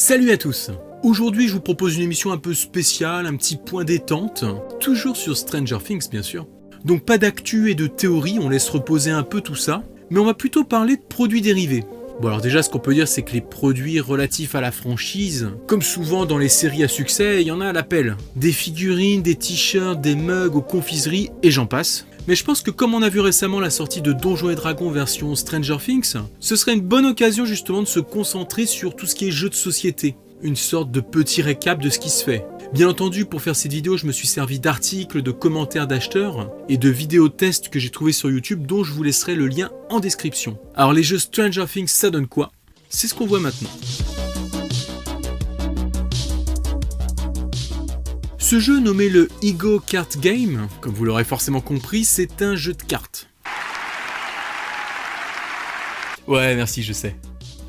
Salut à tous. Aujourd'hui je vous propose une émission un peu spéciale, un petit point détente, toujours sur Stranger Things bien sûr. Donc pas d'actu et de théorie, on laisse reposer un peu tout ça, mais on va plutôt parler de produits dérivés. Bon alors déjà ce qu'on peut dire c'est que les produits relatifs à la franchise, comme souvent dans les séries à succès, il y en a à l'appel. Des figurines, des t-shirts, des mugs aux confiseries et j'en passe. Mais je pense que comme on a vu récemment la sortie de Donjons et Dragons version Stranger Things, ce serait une bonne occasion justement de se concentrer sur tout ce qui est jeux de société. Une sorte de petit récap de ce qui se fait. Bien entendu, pour faire cette vidéo, je me suis servi d'articles, de commentaires d'acheteurs et de vidéos tests que j'ai trouvés sur YouTube dont je vous laisserai le lien en description. Alors les jeux Stranger Things, ça donne quoi? C'est ce qu'on voit maintenant. Ce jeu nommé le Ego Card Game, comme vous l'aurez forcément compris, c'est un jeu de cartes. Ouais, merci, je sais.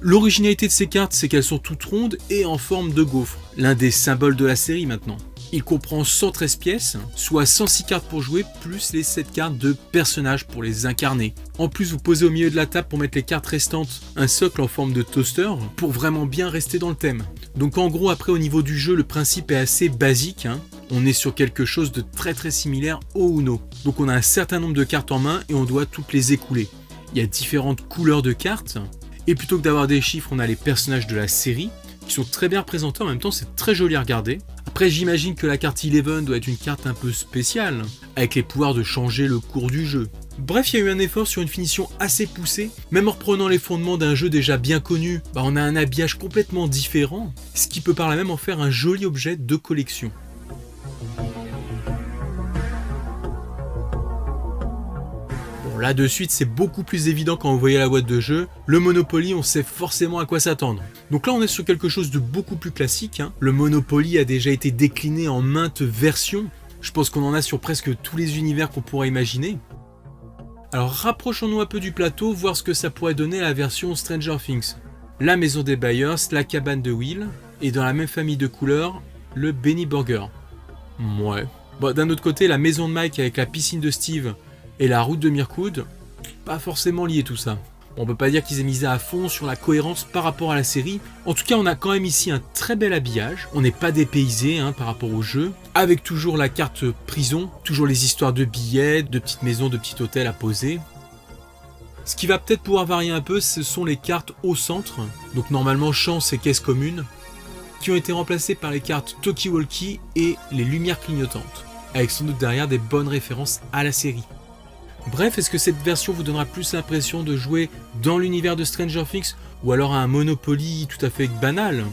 L'originalité de ces cartes, c'est qu'elles sont toutes rondes et en forme de gaufre, l'un des symboles de la série maintenant. Il comprend 113 pièces, soit 106 cartes pour jouer, plus les 7 cartes de personnages pour les incarner. En plus, vous posez au milieu de la table pour mettre les cartes restantes un socle en forme de toaster, pour vraiment bien rester dans le thème. Donc en gros, après au niveau du jeu, le principe est assez basique, On est sur quelque chose de très similaire au Uno. Donc on a un certain nombre de cartes en main et on doit toutes les écouler. Il y a différentes couleurs de cartes, et plutôt que d'avoir des chiffres, on a les personnages de la série, qui sont très bien représentés, en même temps c'est très joli à regarder. Après j'imagine que la carte 11 doit être une carte un peu spéciale, avec les pouvoirs de changer le cours du jeu. Bref, il y a eu un effort sur une finition assez poussée, même en reprenant les fondements d'un jeu déjà bien connu, on a un habillage complètement différent, ce qui peut par là même en faire un joli objet de collection. Là de suite c'est beaucoup plus évident quand vous voyez la boîte de jeu, le Monopoly on sait forcément à quoi s'attendre. Donc là on est sur quelque chose de beaucoup plus classique, Le Monopoly a déjà été décliné en maintes versions, je pense qu'on en a sur presque tous les univers qu'on pourrait imaginer. Alors rapprochons-nous un peu du plateau, voir ce que ça pourrait donner à la version Stranger Things. La maison des Byers, la cabane de Will, et dans la même famille de couleurs, le Benny Burger. Ouais. Bon, d'un autre côté la maison de Mike avec la piscine de Steve, et la route de Mirkwood, pas forcément lié tout ça. On peut pas dire qu'ils aient misé à fond sur la cohérence par rapport à la série. En tout cas, on a quand même ici un très bel habillage. On n'est pas dépaysé par rapport au jeu. Avec toujours la carte prison, toujours les histoires de billets, de petites maisons, de petits hôtels à poser. Ce qui va peut-être pouvoir varier un peu, ce sont les cartes au centre. Donc normalement, chance et caisse commune, qui ont été remplacées par les cartes Talkie-Walkie et les lumières clignotantes. Avec sans doute derrière des bonnes références à la série. Bref, est-ce que cette version vous donnera plus l'impression de jouer dans l'univers de Stranger Things ou alors à un Monopoly tout à fait banal?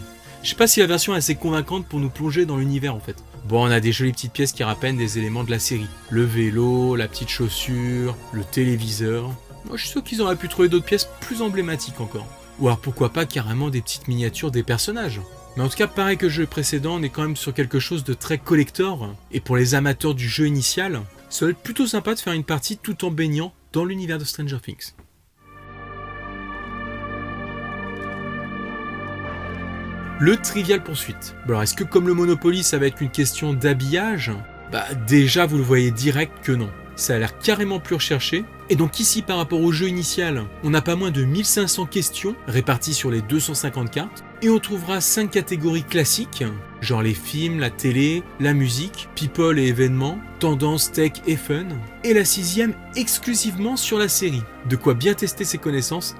Je sais pas si la version est assez convaincante pour nous plonger dans l'univers en fait. Bon, on a des jolies petites pièces qui rappellent des éléments de la série. Le vélo, la petite chaussure, le téléviseur. Moi je suis sûr qu'ils auraient pu trouver d'autres pièces plus emblématiques encore. Ou alors pourquoi pas carrément des petites miniatures des personnages. Mais en tout cas, pareil que le jeu précédent, on est quand même sur quelque chose de très collector. Et pour les amateurs du jeu initial, ça va être plutôt sympa de faire une partie tout en baignant dans l'univers de Stranger Things. Le Trivial Pursuit. Bon alors est-ce que comme le Monopoly ça va être une question d'habillage? Déjà vous le voyez direct que non. Ça a l'air carrément plus recherché. Et donc ici par rapport au jeu initial, on n'a pas moins de 1500 questions réparties sur les 250 cartes. Et on trouvera 5 catégories classiques, genre les films, la télé, la musique, people et événements, tendance, tech et fun. Et la 6e exclusivement sur la série. De quoi bien tester ses connaissances,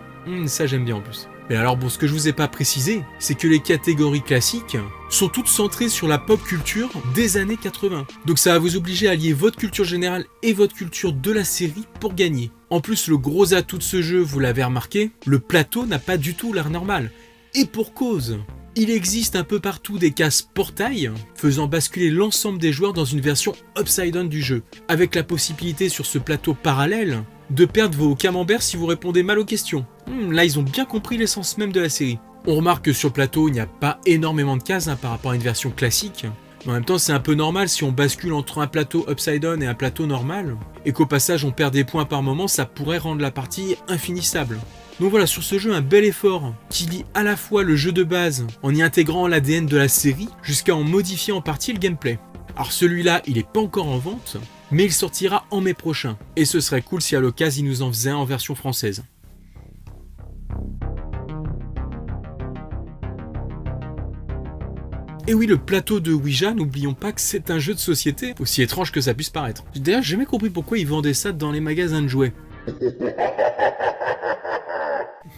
ça j'aime bien en plus. Mais alors bon, ce que je vous ai pas précisé, c'est que les catégories classiques sont toutes centrées sur la pop culture des années 80. Donc ça va vous obliger à lier votre culture générale et votre culture de la série pour gagner. En plus, le gros atout de ce jeu, vous l'avez remarqué, le plateau n'a pas du tout l'air normal. Et pour cause, il existe un peu partout des cases portails, faisant basculer l'ensemble des joueurs dans une version upside down du jeu, avec la possibilité sur ce plateau parallèle de perdre vos camemberts si vous répondez mal aux questions. Là, ils ont bien compris l'essence même de la série. On remarque que sur le plateau, il n'y a pas énormément de cases par rapport à une version classique. Mais en même temps, c'est un peu normal si on bascule entre un plateau upside down et un plateau normal, et qu'au passage on perd des points par moment, ça pourrait rendre la partie infinissable. Donc voilà, sur ce jeu, un bel effort qui lie à la fois le jeu de base en y intégrant l'ADN de la série, jusqu'à en modifier en partie le gameplay. Alors celui-là, il n'est pas encore en vente, mais il sortira en mai prochain. Et ce serait cool si à l'occasion, il nous en faisait un en version française. Et oui, le plateau de Ouija, n'oublions pas que c'est un jeu de société, aussi étrange que ça puisse paraître. D'ailleurs, j'ai jamais compris pourquoi ils vendaient ça dans les magasins de jouets.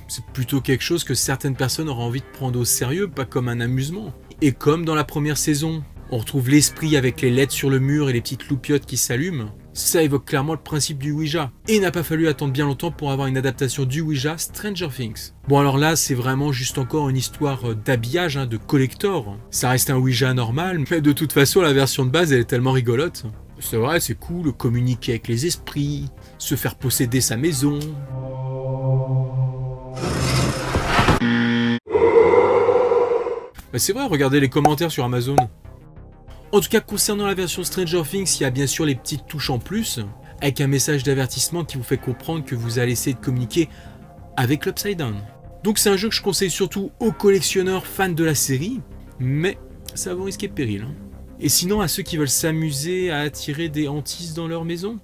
C'est plutôt quelque chose que certaines personnes auraient envie de prendre au sérieux, pas comme un amusement. Et comme dans la première saison, on retrouve l'esprit avec les lettres sur le mur et les petites loupiottes qui s'allument, ça évoque clairement le principe du Ouija. Et il n'a pas fallu attendre bien longtemps pour avoir une adaptation du Ouija, Stranger Things. Bon alors là, c'est vraiment juste encore une histoire d'habillage, de collector. Ça reste un Ouija normal, mais de toute façon, la version de base, elle est tellement rigolote. C'est vrai, c'est cool, communiquer avec les esprits, se faire posséder sa maison. C'est vrai, regardez les commentaires sur Amazon. En tout cas, concernant la version Stranger Things, il y a bien sûr les petites touches en plus, avec un message d'avertissement qui vous fait comprendre que vous allez essayer de communiquer avec l'Upside Down. Donc c'est un jeu que je conseille surtout aux collectionneurs fans de la série, mais ça vaut risquer de péril. Et sinon, à ceux qui veulent s'amuser à attirer des hantises dans leur maison.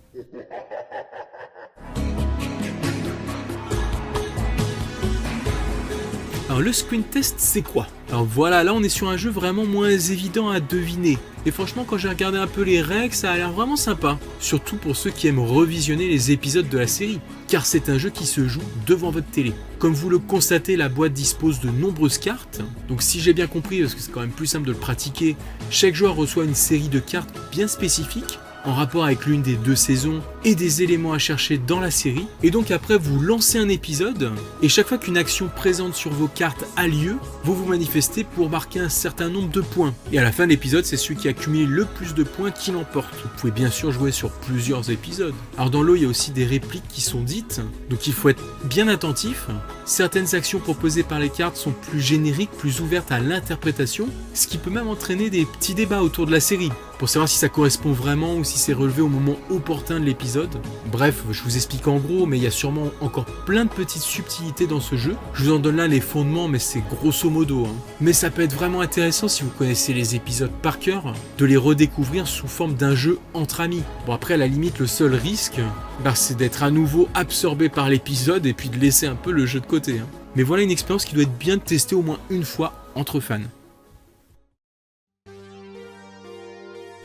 Alors le screen test, c'est quoi? Alors voilà, là on est sur un jeu vraiment moins évident à deviner. Et franchement, quand j'ai regardé un peu les règles, ça a l'air vraiment sympa. Surtout pour ceux qui aiment revisionner les épisodes de la série. Car c'est un jeu qui se joue devant votre télé. Comme vous le constatez, la boîte dispose de nombreuses cartes. Donc si j'ai bien compris, parce que c'est quand même plus simple de le pratiquer, chaque joueur reçoit une série de cartes bien spécifiques, en rapport avec l'une des 2 saisons et des éléments à chercher dans la série. Et donc après vous lancez un épisode et chaque fois qu'une action présente sur vos cartes a lieu, vous vous manifestez pour marquer un certain nombre de points. Et à la fin de l'épisode, c'est celui qui accumule le plus de points qui l'emporte. Vous pouvez bien sûr jouer sur plusieurs épisodes. Alors dans l'eau, il y a aussi des répliques qui sont dites, donc il faut être bien attentif. Certaines actions proposées par les cartes sont plus génériques, plus ouvertes à l'interprétation, ce qui peut même entraîner des petits débats autour de la série, pour savoir si ça correspond vraiment ou si c'est relevé au moment opportun de l'épisode. Bref, je vous explique en gros, mais il y a sûrement encore plein de petites subtilités dans ce jeu. Je vous en donne là les fondements, mais c'est grosso modo. Mais ça peut être vraiment intéressant si vous connaissez les épisodes par cœur, de les redécouvrir sous forme d'un jeu entre amis. Bon après, à la limite, le seul risque, c'est d'être à nouveau absorbé par l'épisode et puis de laisser un peu le jeu de côté. Mais voilà une expérience qui doit être bien testée au moins une fois entre fans.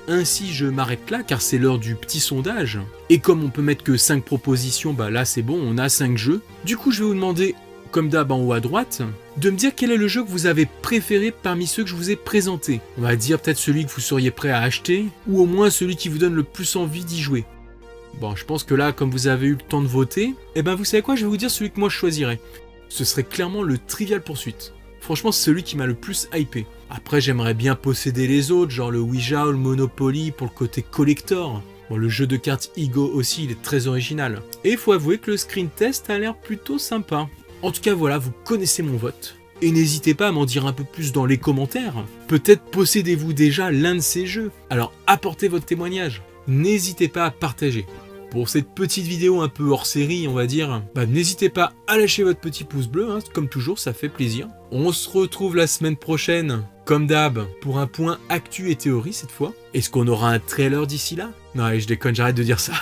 Ainsi je m'arrête là car c'est l'heure du petit sondage. Et comme on peut mettre que 5 propositions, là c'est bon, on a 5 jeux. Du coup je vais vous demander, comme d'hab en haut à droite, de me dire quel est le jeu que vous avez préféré parmi ceux que je vous ai présentés. On va dire peut-être celui que vous seriez prêt à acheter, ou au moins celui qui vous donne le plus envie d'y jouer. Bon, je pense que là, comme vous avez eu le temps de voter, vous savez quoi, je vais vous dire celui que moi je choisirais. Ce serait clairement le Trivial Pursuit. Franchement, c'est celui qui m'a le plus hypé. Après, j'aimerais bien posséder les autres, genre le Ouija ou le Monopoly pour le côté collector. Bon, le jeu de cartes Ego aussi, il est très original. Et il faut avouer que le screen test a l'air plutôt sympa. En tout cas, voilà, vous connaissez mon vote. Et n'hésitez pas à m'en dire un peu plus dans les commentaires. Peut-être possédez-vous déjà l'un de ces jeux. Alors apportez votre témoignage. N'hésitez pas à partager. Pour cette petite vidéo un peu hors série, on va dire, n'hésitez pas à lâcher votre petit pouce bleu, comme toujours, ça fait plaisir. On se retrouve la semaine prochaine, comme d'hab, pour un point actu et théorie cette fois. Est-ce qu'on aura un trailer d'ici là? Non, allez, je déconne, j'arrête de dire ça.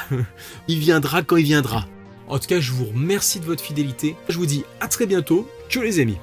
Il viendra quand il viendra. En tout cas, je vous remercie de votre fidélité. Je vous dis à très bientôt. Ciao les amis.